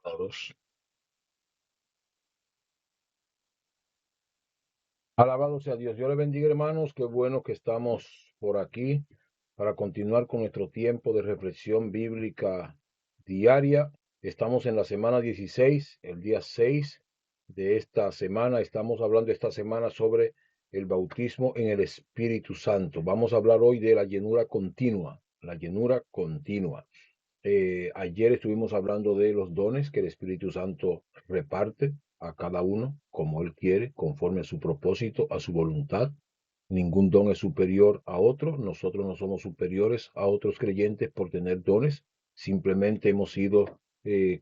Todos. Alabado sea Dios. Dios le bendiga, hermanos. Qué bueno que estamos por aquí para continuar con nuestro tiempo de reflexión bíblica diaria. Estamos en la semana 16, el día 6 de esta semana. Estamos hablando esta semana sobre el bautismo en el Espíritu Santo. Vamos a hablar hoy de la llenura continua, la llenura continua. Ayer estuvimos hablando de los dones que el Espíritu Santo reparte a cada uno como Él quiere, conforme a su propósito, a su voluntad. Ningún don es superior a otro. Nosotros no somos superiores a otros creyentes por tener dones. Simplemente hemos sido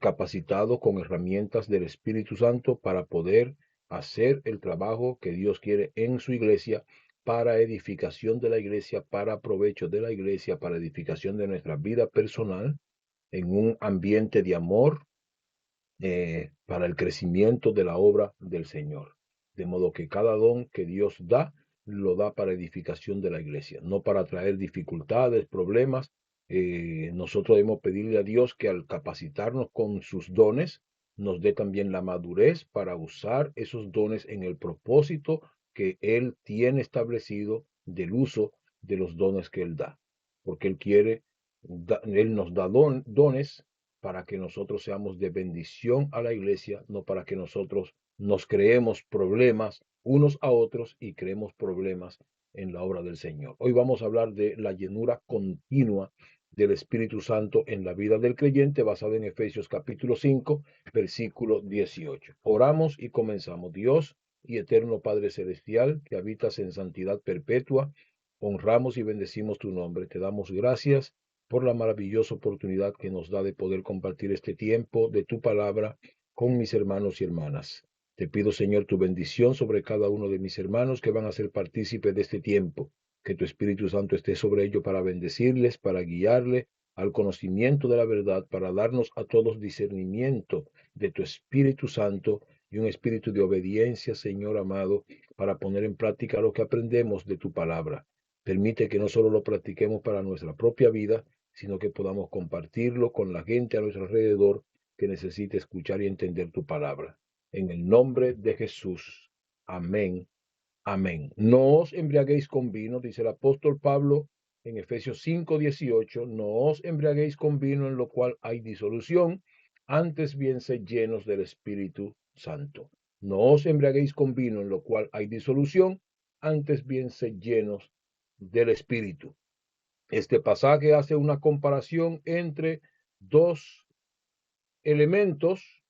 capacitados con herramientas del Espíritu Santo para poder hacer el trabajo que Dios quiere en su iglesia, para edificación de la iglesia, para provecho de la iglesia, para edificación de nuestra vida personal en un ambiente de amor para el crecimiento de la obra del Señor. De modo que cada don que Dios da, lo da para edificación de la iglesia, no para traer dificultades, problemas. Nosotros debemos pedirle a Dios que al capacitarnos con sus dones, nos dé también la madurez para usar esos dones en el propósito que Él tiene establecido del uso de los dones que Él da. Porque Él quiere, Él nos da dones para que nosotros seamos de bendición a la iglesia, no para que nosotros nos creemos problemas unos a otros y creemos problemas en la obra del Señor. Hoy vamos a hablar de la llenura continua del Espíritu Santo en la vida del creyente, basada en Efesios capítulo 5, versículo 18. Oramos y comenzamos. Dios y eterno Padre Celestial, que habitas en santidad perpetua, honramos y bendecimos tu nombre. Te damos gracias por la maravillosa oportunidad que nos da de poder compartir este tiempo de tu palabra con mis hermanos y hermanas. Te pido, Señor, tu bendición sobre cada uno de mis hermanos que van a ser partícipes de este tiempo, que tu Espíritu Santo esté sobre ellos para bendecirles, para guiarle al conocimiento de la verdad, para darnos a todos discernimiento de tu Espíritu Santo y un espíritu de obediencia, Señor amado, para poner en práctica lo que aprendemos de tu palabra. Permite que no solo lo practiquemos para nuestra propia vida, sino que podamos compartirlo con la gente a nuestro alrededor que necesite escuchar y entender tu palabra. En el nombre de Jesús. Amén. Amén. No os embriaguéis con vino, dice el apóstol Pablo en Efesios 5:18, no os embriaguéis con vino en lo cual hay disolución, antes bien sed llenos del Espíritu Santo. No os embriaguéis con vino en lo cual hay disolución, antes bien sed llenos del Espíritu. Este pasaje hace una comparación entre dos elementos,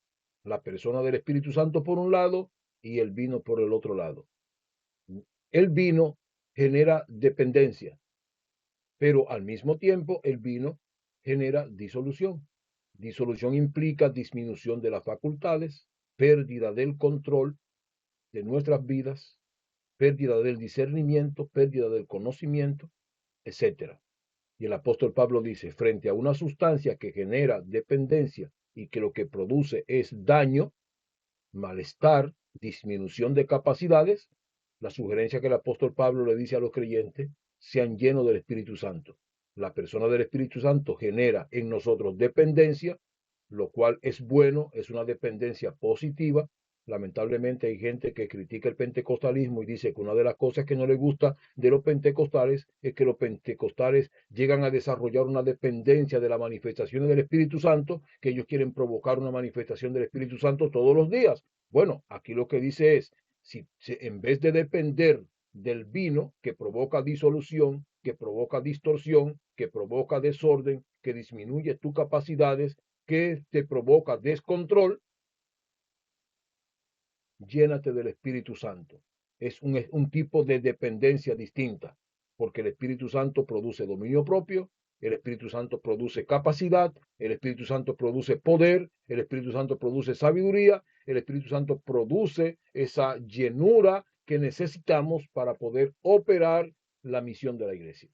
la persona del Espíritu Santo por un lado y el vino por el otro lado. El vino genera dependencia, pero al mismo tiempo el vino genera disolución. Disolución implica disminución de las facultades, pérdida del control de nuestras vidas, pérdida del discernimiento, pérdida del conocimiento, etcétera. Y el apóstol Pablo dice, frente a una sustancia que genera dependencia y que lo que produce es daño, malestar, disminución de capacidades, la sugerencia que el apóstol Pablo le dice a los creyentes, sean llenos del Espíritu Santo. La persona del Espíritu Santo genera en nosotros dependencia, lo cual es bueno, es una dependencia positiva. Lamentablemente hay gente que critica el pentecostalismo y dice que una de las cosas que no le gusta de los pentecostales es que los pentecostales llegan a desarrollar una dependencia de las manifestaciones del Espíritu Santo, que ellos quieren provocar una manifestación del Espíritu Santo todos los días. Bueno, aquí lo que dice es, si en vez de depender del vino que provoca disolución, que provoca distorsión, que provoca desorden, que disminuye tus capacidades, que te provoca descontrol, llénate del Espíritu Santo. Es un tipo de dependencia distinta, porque el Espíritu Santo produce dominio propio, el Espíritu Santo produce capacidad, el Espíritu Santo produce poder, el Espíritu Santo produce sabiduría, el Espíritu Santo produce esa llenura que necesitamos para poder operar la misión de la iglesia.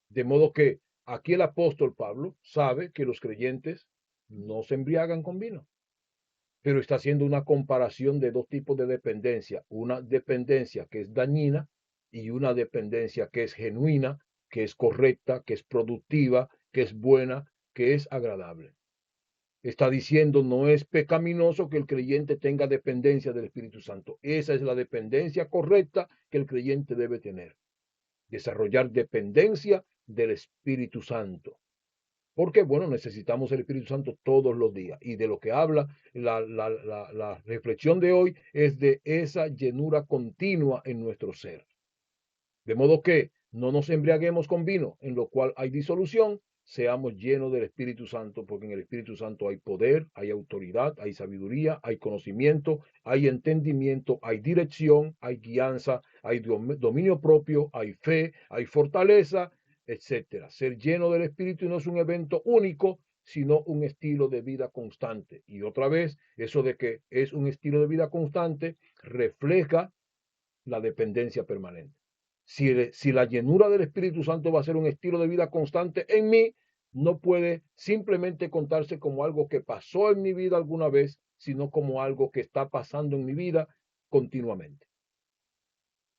De modo que aquí el apóstol Pablo sabe que los creyentes no se embriagan con vino, pero está haciendo una comparación de dos tipos de dependencia, una dependencia que es dañina y una dependencia que es genuina, que es correcta, que es productiva, que es buena, que es agradable. Está diciendo, no es pecaminoso que el creyente tenga dependencia del Espíritu Santo. Esa es la dependencia correcta que el creyente debe tener. Desarrollar dependencia del Espíritu Santo. Porque, bueno, necesitamos el Espíritu Santo todos los días. Y de lo que habla la reflexión de hoy es de esa llenura continua en nuestro ser. De modo que no nos embriaguemos con vino, en lo cual hay disolución, seamos llenos del Espíritu Santo, porque en el Espíritu Santo hay poder, hay autoridad, hay sabiduría, hay conocimiento, hay entendimiento, hay dirección, hay guianza, hay dominio propio, hay fe, hay fortaleza, etcétera. Ser lleno del Espíritu no es un evento único, sino un estilo de vida constante. Y otra vez, eso de que es un estilo de vida constante refleja la dependencia permanente. Si la llenura del Espíritu Santo va a ser un estilo de vida constante en mí, no puede simplemente contarse como algo que pasó en mi vida alguna vez, sino como algo que está pasando en mi vida continuamente.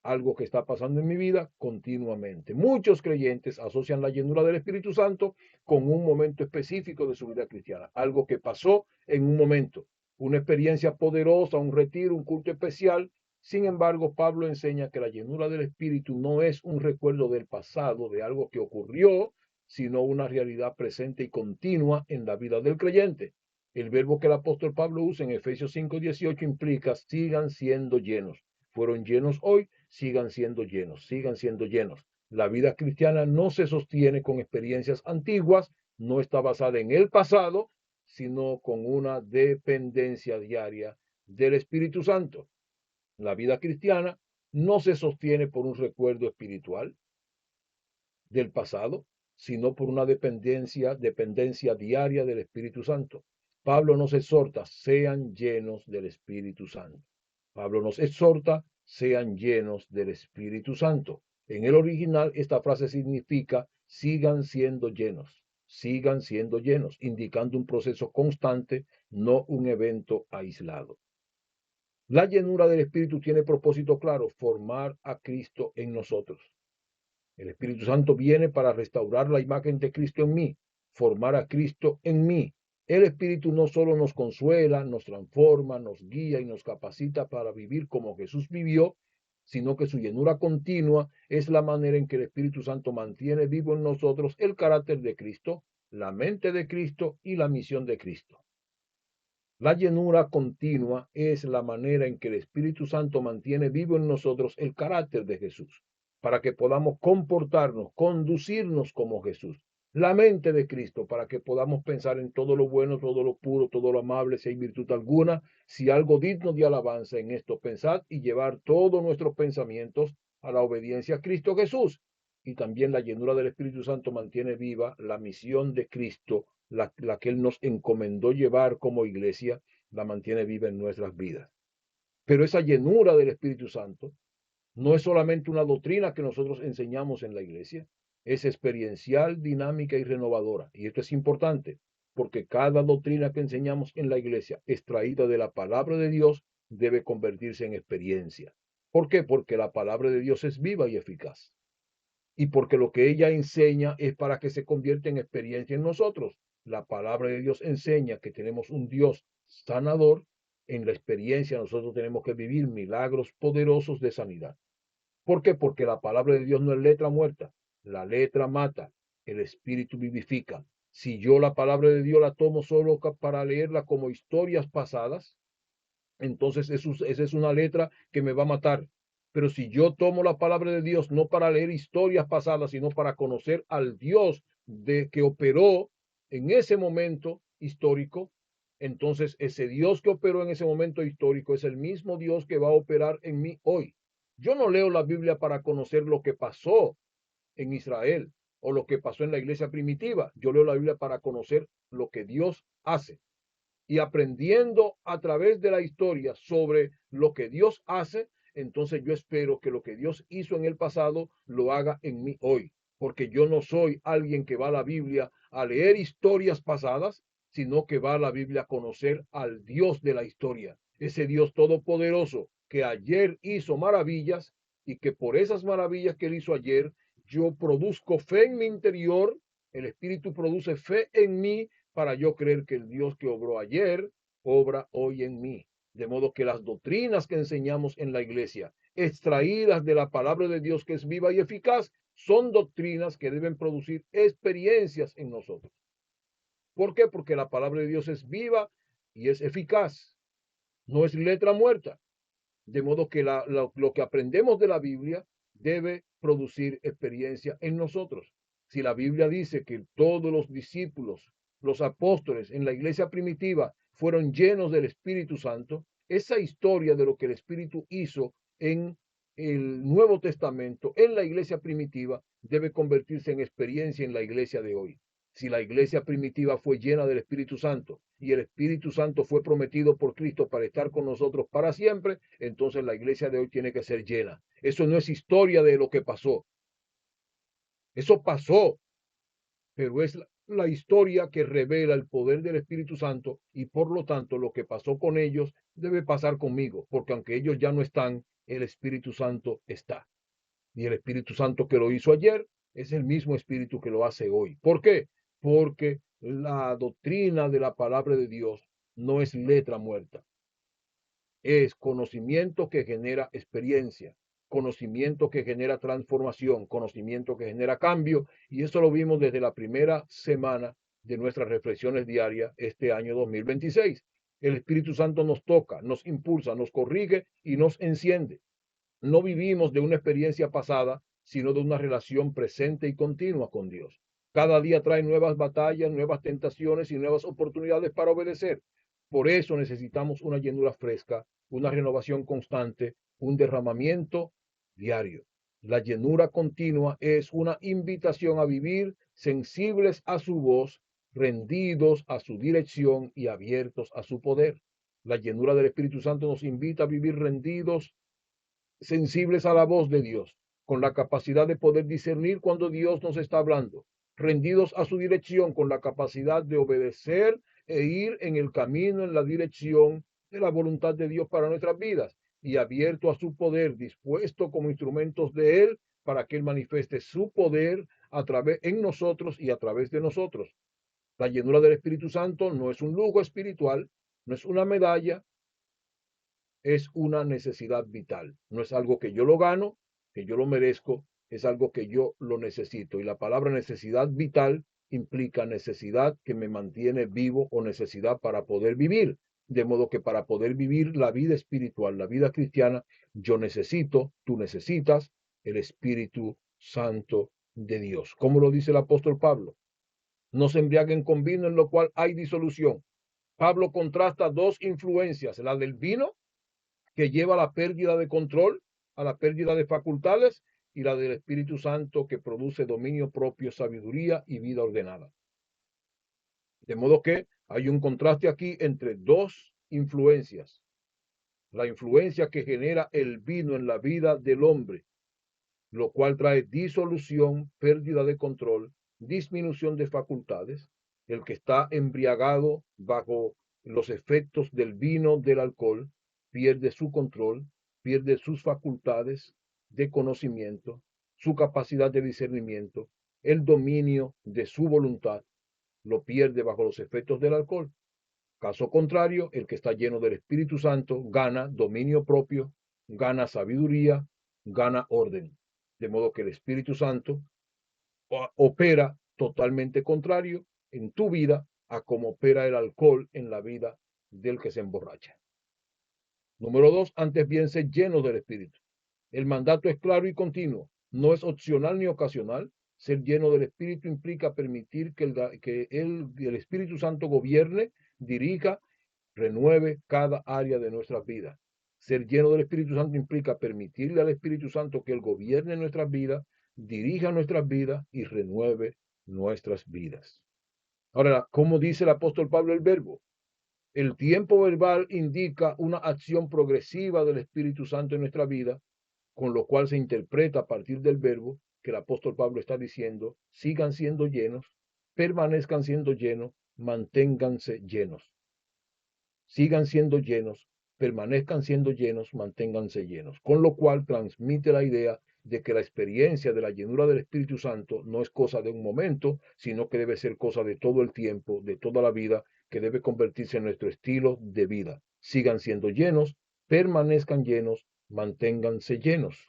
Algo que está pasando en mi vida continuamente. Muchos creyentes asocian la llenura del Espíritu Santo con un momento específico de su vida cristiana, algo que pasó en un momento, una experiencia poderosa, un retiro, un culto especial. Sin embargo, Pablo enseña que la llenura del Espíritu no es un recuerdo del pasado, de algo que ocurrió, sino una realidad presente y continua en la vida del creyente. El verbo que el apóstol Pablo usa en Efesios 5:18 implica sigan siendo llenos. Fueron llenos hoy, sigan siendo llenos, sigan siendo llenos. La vida cristiana no se sostiene con experiencias antiguas, no está basada en el pasado, sino con una dependencia diaria del Espíritu Santo. La vida cristiana no se sostiene por un recuerdo espiritual del pasado, sino por una dependencia diaria del Espíritu Santo. Pablo nos exhorta, sean llenos del Espíritu Santo. Pablo nos exhorta, sean llenos del Espíritu Santo. En el original, esta frase significa, sigan siendo llenos, indicando un proceso constante, no un evento aislado. La llenura del Espíritu tiene propósito claro, formar a Cristo en nosotros. El Espíritu Santo viene para restaurar la imagen de Cristo en mí, formar a Cristo en mí. El Espíritu no solo nos consuela, nos transforma, nos guía y nos capacita para vivir como Jesús vivió, sino que su llenura continua es la manera en que el Espíritu Santo mantiene vivo en nosotros el carácter de Cristo, la mente de Cristo y la misión de Cristo. La llenura continua es la manera en que el Espíritu Santo mantiene vivo en nosotros el carácter de Jesús, para que podamos comportarnos, conducirnos como Jesús. La mente de Cristo, para que podamos pensar en todo lo bueno, todo lo puro, todo lo amable, si hay virtud alguna, si algo digno de alabanza en esto pensad y llevar todos nuestros pensamientos a la obediencia a Cristo Jesús. Y también la llenura del Espíritu Santo mantiene viva la misión de Cristo, la que Él nos encomendó llevar como iglesia, la mantiene viva en nuestras vidas. Pero esa llenura del Espíritu Santo no es solamente una doctrina que nosotros enseñamos en la iglesia, es experiencial, dinámica y renovadora. Y esto es importante, porque cada doctrina que enseñamos en la iglesia, extraída de la palabra de Dios, debe convertirse en experiencia. ¿Por qué? Porque la palabra de Dios es viva y eficaz. Y porque lo que ella enseña es para que se convierta en experiencia en nosotros. La palabra de Dios enseña que tenemos un Dios sanador. En la experiencia nosotros tenemos que vivir milagros poderosos de sanidad. ¿Por qué? Porque la palabra de Dios no es letra muerta. La letra mata, el espíritu vivifica. Si yo la palabra de Dios la tomo solo para leerla como historias pasadas, entonces esa es una letra que me va a matar. Pero si yo tomo la palabra de Dios no para leer historias pasadas, sino para conocer al Dios que operó en ese momento histórico, entonces ese Dios que operó en ese momento histórico es el mismo Dios que va a operar en mí hoy. Yo no leo la Biblia para conocer lo que pasó en Israel o lo que pasó en la iglesia primitiva. Yo leo la Biblia para conocer lo que Dios hace y aprendiendo a través de la historia sobre lo que Dios hace, entonces yo espero que lo que Dios hizo en el pasado lo haga en mí hoy, porque yo no soy alguien que va a la Biblia a leer historias pasadas, sino que va a la Biblia a conocer al Dios de la historia, ese Dios todopoderoso que ayer hizo maravillas y que por esas maravillas que él hizo ayer, yo produzco fe en mi interior, el Espíritu produce fe en mí para yo creer que el Dios que obró ayer, obra hoy en mí. De modo que las doctrinas que enseñamos en la iglesia, extraídas de la palabra de Dios que es viva y eficaz, son doctrinas que deben producir experiencias en nosotros. ¿Por qué? Porque la palabra de Dios es viva y es eficaz, no es letra muerta. De modo que lo que aprendemos de la Biblia debe producir experiencia en nosotros. Si la Biblia dice que todos los discípulos, los apóstoles en la iglesia primitiva fueron llenos del Espíritu Santo, esa historia de lo que el Espíritu hizo en el Nuevo Testamento, en la iglesia primitiva, debe convertirse en experiencia en la iglesia de hoy. Si la iglesia primitiva fue llena del Espíritu Santo y el Espíritu Santo fue prometido por Cristo para estar con nosotros para siempre, entonces la iglesia de hoy tiene que ser llena. Eso no es historia de lo que pasó. Eso pasó, pero es la historia que revela el poder del Espíritu Santo y por lo tanto lo que pasó con ellos debe pasar conmigo, porque aunque ellos ya no están, el Espíritu Santo está. Y el Espíritu Santo que lo hizo ayer es el mismo Espíritu que lo hace hoy. ¿Por qué? Porque la doctrina de la palabra de Dios no es letra muerta, es conocimiento que genera experiencia, conocimiento que genera transformación, conocimiento que genera cambio, y eso lo vimos desde la primera semana de nuestras reflexiones diarias este año 2026. El Espíritu Santo nos toca, nos impulsa, nos corrige y nos enciende. No vivimos de una experiencia pasada, sino de una relación presente y continua con Dios. Cada día trae nuevas batallas, nuevas tentaciones y nuevas oportunidades para obedecer. Por eso necesitamos una llenura fresca, una renovación constante, un derramamiento diario. La llenura continua es una invitación a vivir sensibles a su voz, rendidos a su dirección y abiertos a su poder. La llenura del Espíritu Santo nos invita a vivir rendidos, sensibles a la voz de Dios, con la capacidad de poder discernir cuando Dios nos está hablando, rendidos a su dirección, con la capacidad de obedecer e ir en el camino, en la dirección de la voluntad de Dios para nuestras vidas, y abierto a su poder, dispuesto como instrumentos de Él para que Él manifieste su poder a través en nosotros y a través de nosotros. La llenura del Espíritu Santo no es un lujo espiritual, no es una medalla, es una necesidad vital. No es algo que yo lo gano, que yo lo merezco, es algo que yo lo necesito. Y la palabra necesidad vital implica necesidad que me mantiene vivo o necesidad para poder vivir. De modo que para poder vivir la vida espiritual, la vida cristiana, yo necesito, tú necesitas el Espíritu Santo de Dios. ¿Cómo lo dice el apóstol Pablo? No se embriaguen con vino en lo cual hay disolución. Pablo contrasta dos influencias, la del vino que lleva a la pérdida de control, a la pérdida de facultades, y la del Espíritu Santo que produce dominio propio, sabiduría y vida ordenada. De modo que hay un contraste aquí entre dos influencias. La influencia que genera el vino en la vida del hombre, lo cual trae disolución, pérdida de control, disminución de facultades. El que está embriagado bajo los efectos del vino, del alcohol, pierde su control, pierde sus facultades de conocimiento, su capacidad de discernimiento, el dominio de su voluntad, lo pierde bajo los efectos del alcohol. Caso contrario, el que está lleno del Espíritu Santo gana dominio propio, gana sabiduría, gana orden. De modo que el Espíritu Santo opera totalmente contrario en tu vida a como opera el alcohol en la vida del que se emborracha. Número dos, antes bien ser lleno del Espíritu. El mandato es claro y continuo, no es opcional ni ocasional. Ser lleno del Espíritu implica permitir que el Espíritu Santo gobierne, dirija, renueve cada área de nuestras vidas. Ser lleno del Espíritu Santo implica permitirle al Espíritu Santo que Él gobierne nuestras vidas, dirija nuestras vidas y renueve nuestras vidas. Ahora, ¿cómo dice el apóstol Pablo el verbo? El tiempo verbal indica una acción progresiva del Espíritu Santo en nuestra vida, con lo cual se interpreta a partir del verbo que el apóstol Pablo está diciendo: sigan siendo llenos, permanezcan siendo llenos, manténganse llenos. Sigan siendo llenos, permanezcan siendo llenos, manténganse llenos. Con lo cual transmite la idea de que la experiencia de la llenura del Espíritu Santo no es cosa de un momento, sino que debe ser cosa de todo el tiempo, de toda la vida, que debe convertirse en nuestro estilo de vida. Sigan siendo llenos, permanezcan llenos, manténganse llenos.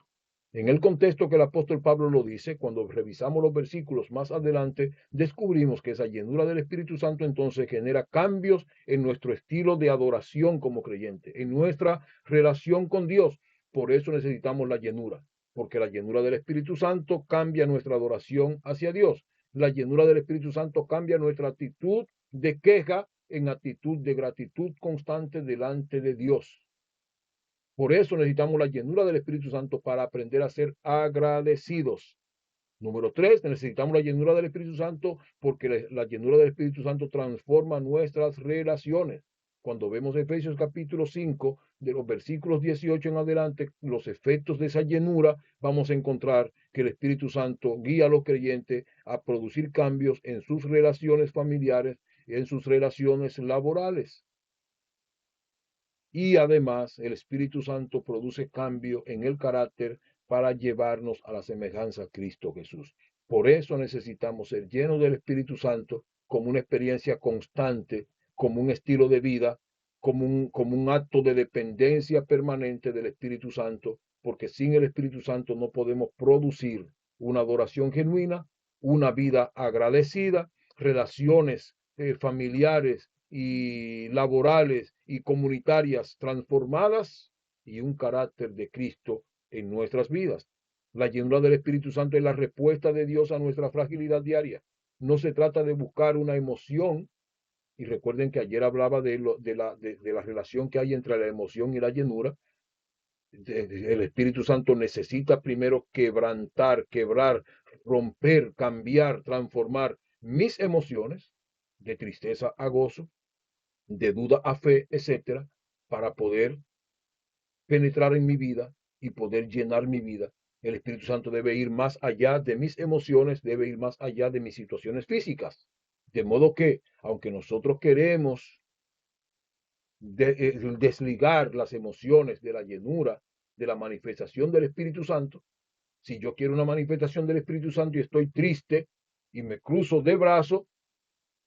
En el contexto que el apóstol Pablo lo dice, cuando revisamos los versículos más adelante, descubrimos que esa llenura del Espíritu Santo entonces genera cambios en nuestro estilo de adoración como creyente, en nuestra relación con Dios. Por eso necesitamos la llenura, porque la llenura del Espíritu Santo cambia nuestra adoración hacia Dios. La llenura del Espíritu Santo cambia nuestra actitud de queja en actitud de gratitud constante delante de Dios. Por eso necesitamos la llenura del Espíritu Santo para aprender a ser agradecidos. Número 3, necesitamos la llenura del Espíritu Santo porque la llenura del Espíritu Santo transforma nuestras relaciones. Cuando vemos Efesios capítulo 5, de los versículos 18 en adelante, los efectos de esa llenura, vamos a encontrar que el Espíritu Santo guía a los creyentes a producir cambios en sus relaciones familiares y en sus relaciones laborales. Y además el Espíritu Santo produce cambio en el carácter para llevarnos a la semejanza a Cristo Jesús. Por eso necesitamos ser llenos del Espíritu Santo como una experiencia constante, como un estilo de vida, como un acto de dependencia permanente del Espíritu Santo, porque sin el Espíritu Santo no podemos producir una adoración genuina, una vida agradecida, relaciones familiares y laborales y comunitarias transformadas y un carácter de Cristo en nuestras vidas. La llenura del Espíritu Santo es la respuesta de Dios a nuestra fragilidad diaria. No se trata de buscar una emoción, y recuerden que ayer hablaba de la relación que hay entre la emoción y la llenura. El Espíritu Santo necesita primero quebrar, romper, cambiar, transformar mis emociones de tristeza a gozo, de duda a fe, etcétera, para poder penetrar en mi vida y poder llenar mi vida. El Espíritu Santo debe ir más allá de mis emociones, debe ir más allá de mis situaciones físicas. De modo que, aunque nosotros queremos desligar las emociones de la llenura, de la manifestación del Espíritu Santo, si yo quiero una manifestación del Espíritu Santo y estoy triste y me cruzo de brazos,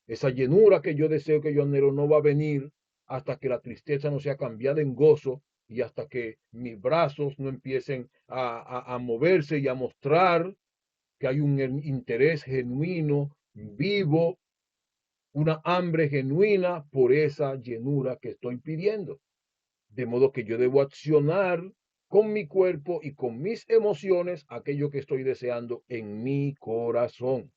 esa llenura que yo deseo, que yo anhelo, no va a venir hasta que la tristeza no sea cambiada en gozo y hasta que mis brazos no empiecen a moverse y a mostrar que hay un interés genuino, vivo, una hambre genuina por esa llenura que estoy pidiendo. De modo que yo debo accionar con mi cuerpo y con mis emociones aquello que estoy deseando en mi corazón.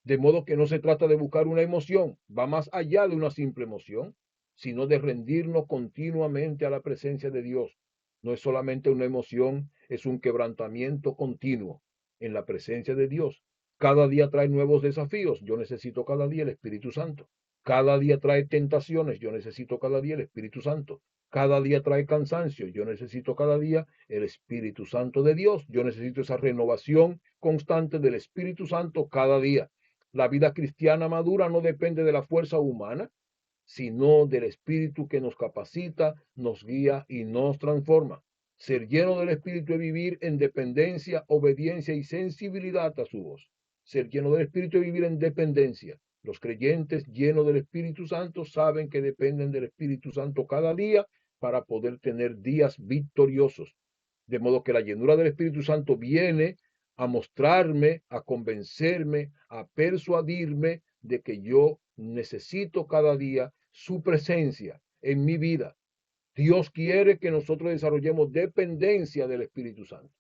De modo que no se trata de buscar una emoción, va más allá de una simple emoción, sino de rendirnos continuamente a la presencia de Dios. No es solamente una emoción, es un quebrantamiento continuo en la presencia de Dios. Cada día trae nuevos desafíos, yo necesito cada día el Espíritu Santo. Cada día trae tentaciones, yo necesito cada día el Espíritu Santo. Cada día trae cansancio, yo necesito cada día el Espíritu Santo de Dios. Yo necesito esa renovación constante del Espíritu Santo cada día. La vida cristiana madura no depende de la fuerza humana, sino del Espíritu que nos capacita, nos guía y nos transforma. Ser lleno del Espíritu es vivir en dependencia, obediencia y sensibilidad a su voz. Ser lleno del Espíritu es vivir en dependencia. Los creyentes llenos del Espíritu Santo saben que dependen del Espíritu Santo cada día para poder tener días victoriosos. De modo que la llenura del Espíritu Santo viene a mostrarme, a convencerme, a persuadirme de que yo necesito cada día su presencia en mi vida. Dios quiere que nosotros desarrollemos dependencia del Espíritu Santo.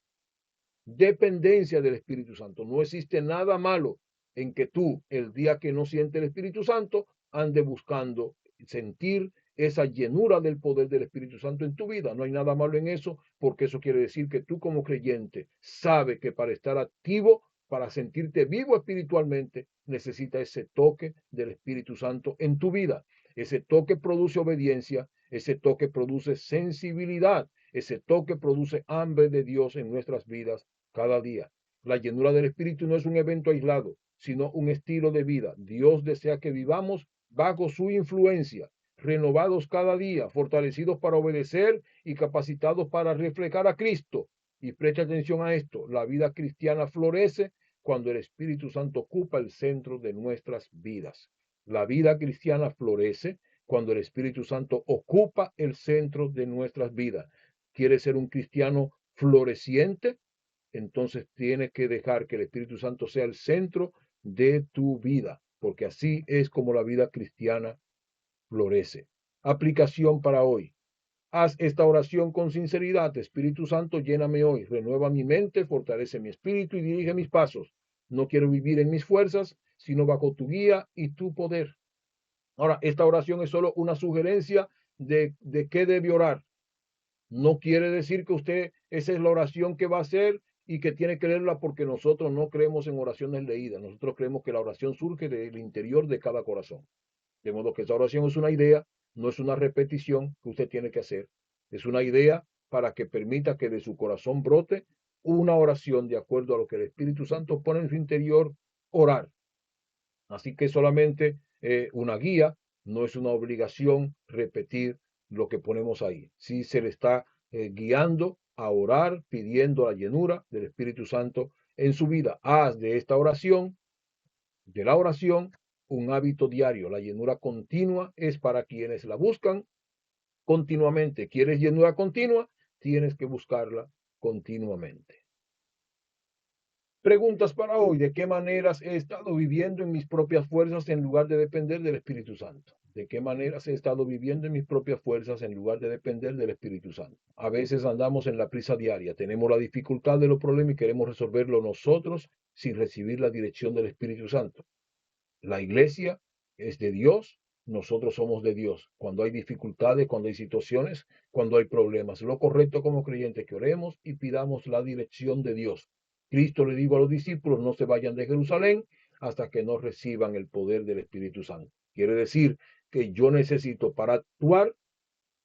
Dependencia del Espíritu Santo. No existe nada malo en que tú, el día que no sientes el Espíritu Santo, ande buscando sentir esa llenura del poder del Espíritu Santo en tu vida. No hay nada malo en eso, porque eso quiere decir que tú como creyente sabes que para estar activo, para sentirte vivo espiritualmente, necesita ese toque del Espíritu Santo en tu vida. Ese toque produce obediencia, ese toque produce sensibilidad, ese toque produce hambre de Dios en nuestras vidas cada día. La llenura del Espíritu no es un evento aislado, sino un estilo de vida. Dios desea que vivamos bajo su influencia, renovados cada día, fortalecidos para obedecer y capacitados para reflejar a Cristo Y preste atención a esto, la vida cristiana florece cuando el Espíritu Santo ocupa el centro de nuestras vidas. La vida cristiana florece cuando el Espíritu Santo ocupa el centro de nuestras vidas. ¿Quieres ser un cristiano floreciente? Entonces tienes que dejar que el Espíritu Santo sea el centro de tu vida, porque así es como la vida cristiana florece. Aplicación para hoy. Haz esta oración con sinceridad. Espíritu Santo, lléname hoy, renueva mi mente, fortalece mi espíritu y dirige mis pasos. No quiero vivir en mis fuerzas, sino bajo tu guía y tu poder. Ahora, esta oración es solo una sugerencia de qué debe orar. No quiere decir que usted, esa es la oración que va a hacer y que tiene que leerla porque nosotros no creemos en oraciones leídas. Nosotros creemos que la oración surge del interior de cada corazón. De modo que esa oración es una idea, no es una repetición que usted tiene que hacer. Es una idea para que permita que de su corazón brote una oración de acuerdo a lo que el Espíritu Santo pone en su interior, orar. Así que solamente una guía, no es una obligación repetir lo que ponemos ahí. Si se le está guiando a orar, pidiendo la llenura del Espíritu Santo en su vida. Haz de esta oración, de la oración, un hábito diario. La llenura continua es para quienes la buscan continuamente. ¿Quieres llenura continua? Tienes que buscarla continuamente. Preguntas para hoy. ¿De qué maneras he estado viviendo en mis propias fuerzas en lugar de depender del Espíritu Santo? ¿De qué maneras he estado viviendo en mis propias fuerzas en lugar de depender del Espíritu Santo? A veces andamos en la prisa diaria, tenemos la dificultad de los problemas y queremos resolverlo nosotros sin recibir la dirección del Espíritu Santo. La iglesia es de Dios, nosotros somos de Dios. Cuando hay dificultades, cuando hay situaciones, cuando hay problemas, lo correcto como creyentes que oremos y pidamos la dirección de Dios. Cristo le dijo a los discípulos, no se vayan de Jerusalén hasta que no reciban el poder del Espíritu Santo. Quiere decir que yo necesito para actuar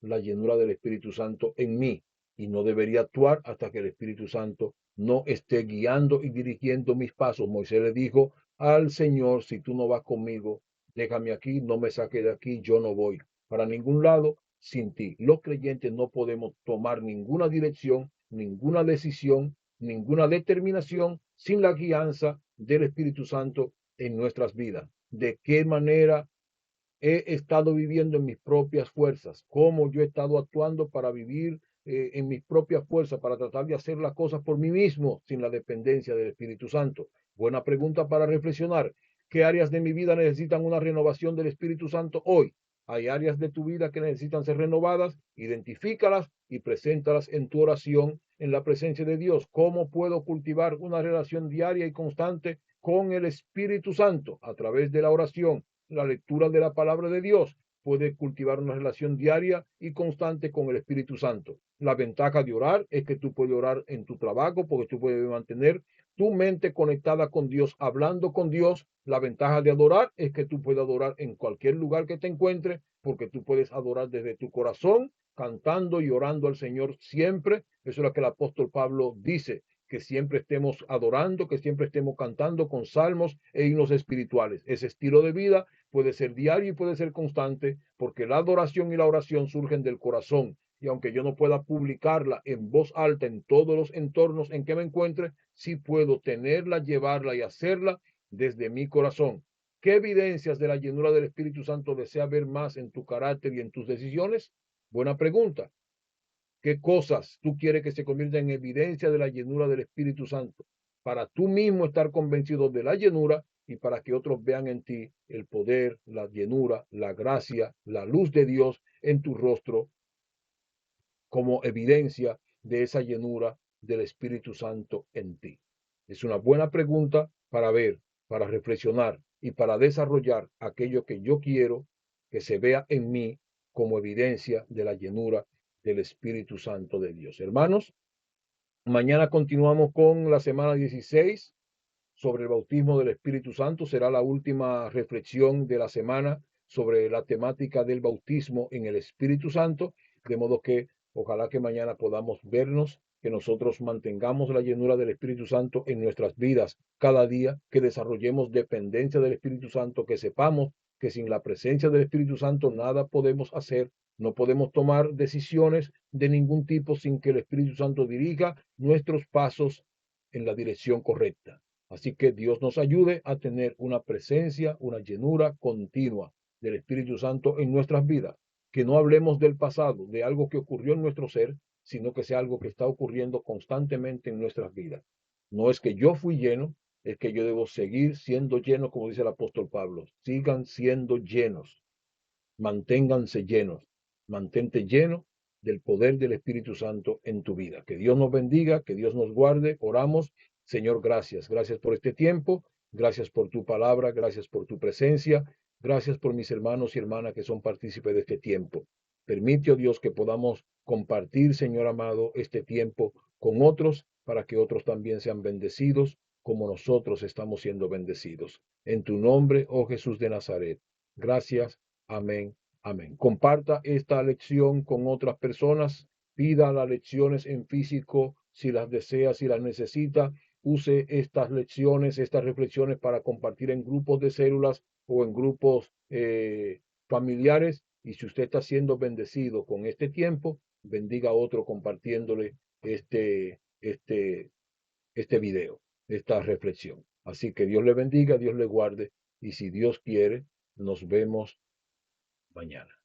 la llenura del Espíritu Santo en mí y no debería actuar hasta que el Espíritu Santo no esté guiando y dirigiendo mis pasos. Moisés le dijo al Señor, si tú no vas conmigo, déjame aquí, no me saques de aquí, yo no voy para ningún lado sin ti. Los creyentes no podemos tomar ninguna dirección, ninguna decisión, ninguna determinación sin la guianza del Espíritu Santo en nuestras vidas. ¿De qué manera he estado viviendo en mis propias fuerzas? ¿Cómo yo he estado actuando para vivir en mis propias fuerzas, para tratar de hacer las cosas por mí mismo sin la dependencia del Espíritu Santo? Buena pregunta para reflexionar. ¿Qué áreas de mi vida necesitan una renovación del Espíritu Santo hoy? Hay áreas de tu vida que necesitan ser renovadas, identifícalas y preséntalas en tu oración en la presencia de Dios. ¿Cómo puedo cultivar una relación diaria y constante con el Espíritu Santo? A través de la oración, la lectura de la palabra de Dios. Puedes cultivar una relación diaria y constante con el Espíritu Santo. La ventaja de orar es que tú puedes orar en tu trabajo porque tú puedes mantener tu mente conectada con Dios, hablando con Dios. La ventaja de adorar es que tú puedes adorar en cualquier lugar que te encuentres porque tú puedes adorar desde tu corazón, cantando y orando al Señor siempre. Eso es lo que el apóstol Pablo dice, que siempre estemos adorando, que siempre estemos cantando con salmos e himnos espirituales. Ese estilo de vida puede ser diario y puede ser constante, porque la adoración y la oración surgen del corazón. Y aunque yo no pueda publicarla en voz alta en todos los entornos en que me encuentre, sí puedo tenerla, llevarla y hacerla desde mi corazón. ¿Qué evidencias de la llenura del Espíritu Santo desea ver más en tu carácter y en tus decisiones? Buena pregunta. ¿Qué cosas tú quieres que se conviertan en evidencia de la llenura del Espíritu Santo? Para tú mismo estar convencido de la llenura y para que otros vean en ti el poder, la llenura, la gracia, la luz de Dios en tu rostro como evidencia de esa llenura del Espíritu Santo en ti. Es una buena pregunta para ver, para reflexionar y para desarrollar aquello que yo quiero que se vea en mí como evidencia de la llenura del Espíritu Santo de Dios. Hermanos, mañana continuamos con la semana 16 sobre el bautismo del Espíritu Santo. Será la última reflexión de la semana sobre la temática del bautismo en el Espíritu Santo, de modo que ojalá que mañana podamos vernos, que nosotros mantengamos la llenura del Espíritu Santo en nuestras vidas cada día, que desarrollemos dependencia del Espíritu Santo, que sepamos que sin la presencia del Espíritu Santo nada podemos hacer. No podemos tomar decisiones de ningún tipo sin que el Espíritu Santo dirija nuestros pasos en la dirección correcta. Así que Dios nos ayude a tener una presencia, una llenura continua del Espíritu Santo en nuestras vidas. Que no hablemos del pasado, de algo que ocurrió en nuestro ser, sino que sea algo que está ocurriendo constantemente en nuestras vidas. No es que yo fui lleno, es que yo debo seguir siendo lleno, como dice el apóstol Pablo. Sigan siendo llenos, manténganse llenos, mantente lleno del poder del Espíritu Santo en tu vida. Que Dios nos bendiga, que Dios nos guarde. Oramos. Señor, gracias. Gracias por este tiempo. Gracias por tu palabra. Gracias por tu presencia. Gracias por mis hermanos y hermanas que son partícipes de este tiempo. Permite, oh Dios, que podamos compartir, Señor amado, este tiempo con otros para que otros también sean bendecidos como nosotros estamos siendo bendecidos. En tu nombre, oh Jesús de Nazaret. Gracias. Amén. Amén. Comparta esta lección con otras personas. Pida las lecciones en físico si las desea, si las necesita. Use estas lecciones, estas reflexiones para compartir en grupos de células o en grupos familiares. Y si usted está siendo bendecido con este tiempo, bendiga a otro compartiéndole este video, esta reflexión. Así que Dios le bendiga, Dios le guarde. Y si Dios quiere, nos vemos mañana.